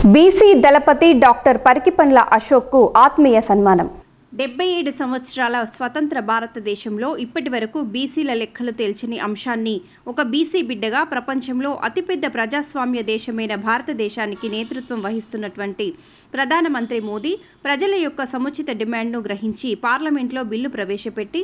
BC దళపతి doctor Parikipandla అశోక్కు ఆత్మీయ సన్మానం. 77 సంవత్సరాల స్వతంత్ర భారతదేశంలో ఇప్పటివరకు బీసీల లెక్కలు తేల్చని అంశాన్ని ఒక బీసీ బిడ్డగా ప్రపంచంలో అతిపెద్ద ప్రజాస్వామ్య దేశమైన భారతదేశానికి నేతృత్వం వహిస్తున్నటువంటి ప్రధానమంత్రి మోదీ ప్రజల యొక్క సముచిత డిమాండ్ను గ్రహించి పార్లమెంట్లో బిల్లు ప్రవేశపెట్టి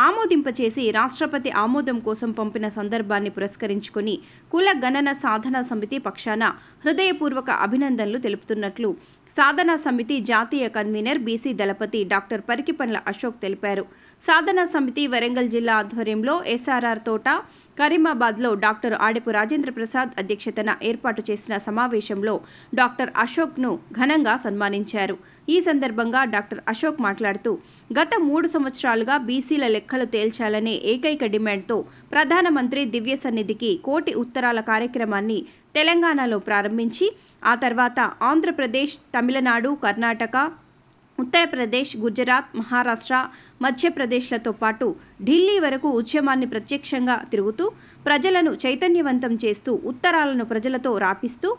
ఆమోదింపచేసి రాష్ట్రపతి ఆమోదం కోసం పంపిన సందర్భాన్ని పురస్కరించుకొని కుల గణన సాధనా సమితి పక్షాన హృదయపూర్వక అభినందనలు తెలుపుతున్నట్లు సాధనా సమితి జాతీయ కన్వీనర్ బీసీ దళపతి డాక్టర్ పరికిపండ్ల అశోక్ తెలిపారు. సాధనా సమితి వరంగల్ జిల్లా ఆధ్వర్యంలో ఎస్ఆర్ఆర్ తోట కరీమాబాద్లో డాక్టర్ ఆడెపు రాజేంద్ర ప్రసాద్ అధ్యక్షతన ఏర్పాటు చేసిన సమావేశంలో డాక్టర్ అశోక్ను ఘనంగా సన్మానించారు. ఈ సందర్భంగా డాక్టర్ అశోక్ మాట్లాడుతూ గత 3 సంవత్సరాలుగా బీసీల లెక్కలు తేల్చాలనే ఏకైక డిమాండ్తో ప్రధానమంత్రి దివ్య సన్నిధికి కోటి ఉత్తరాల కార్యక్రమాన్ని తెలంగాణలో ప్రారంభించి ఆ తర్వాత ఆంధ్రప్రదేశ్, తమిళనాడు, కర్ణాటక, ఉత్తరప్రదేశ్, గుజరాత్, మహారాష్ట్ర, మధ్యప్రదేశ్లతో పాటు ఢిల్లీ వరకు ఉద్యమాన్ని ప్రత్యక్షంగా తిరుగుతూ ప్రజలను చైతన్యవంతం చేస్తూ ఉత్తరాలను ప్రజలతో రాపిస్తూ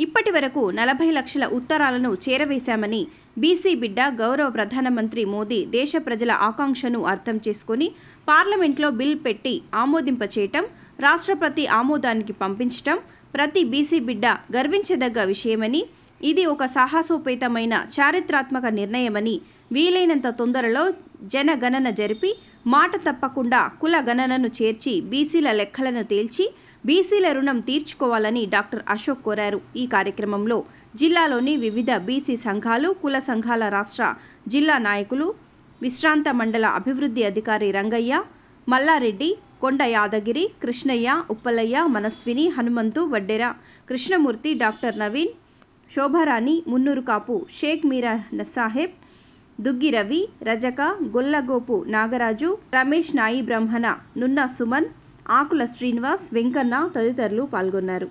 ఇప్పటి వరకు 40 లక్షల ఉత్తరాలను చేరవేశామని బీసీ బిడ్డ గౌరవ ప్రధానమంత్రి మోదీ దేశ ప్రజల ఆకాంక్షను అర్థం చేసుకుని పార్లమెంట్లో బిల్ పెట్టి ఆమోదింపచేయటం, రాష్ట్రపతి ఆమోదానికి పంపించటం ప్రతి బీసీ బిడ్డ గర్వించదగ్గ విషయమని, ఇది ఒక సాహసోపేతమైన చారిత్రాత్మక నిర్ణయమని, వీలైనంత తొందరలో జనగణన జరిపి మాట తప్పకుండా కుల గణనను చేర్చి బీసీల లెక్కలను తేల్చి బీసీల రుణం తీర్చుకోవాలని డాక్టర్ అశోక్ కోరారు. ఈ కార్యక్రమంలో జిల్లాలోని వివిధ బీసీ సంఘాలు, కుల సంఘాల రాష్ట్ర, జిల్లా నాయకులు, విశ్రాంత మండల అభివృద్ధి అధికారి రంగయ్య, మల్లారెడ్డి, కొండ యాదగిరి, కృష్ణయ్య, ఉప్పలయ్య, మనస్విని, హనుమంతు, వడ్డెర, కృష్ణమూర్తి, డాక్టర్ నవీన్, శోభారాణి, మున్నూరు కాపు, షేక్ మీరా సాహెబ్, దుగ్గి రవి, రజక, గొల్లగోపు నాగరాజు, రమేష్, నాయి బ్రహ్మణ, నున్న సుమన్, ఆకుల శ్రీనివాస్, వెంకన్న తదితరులు పాల్గొన్నారు.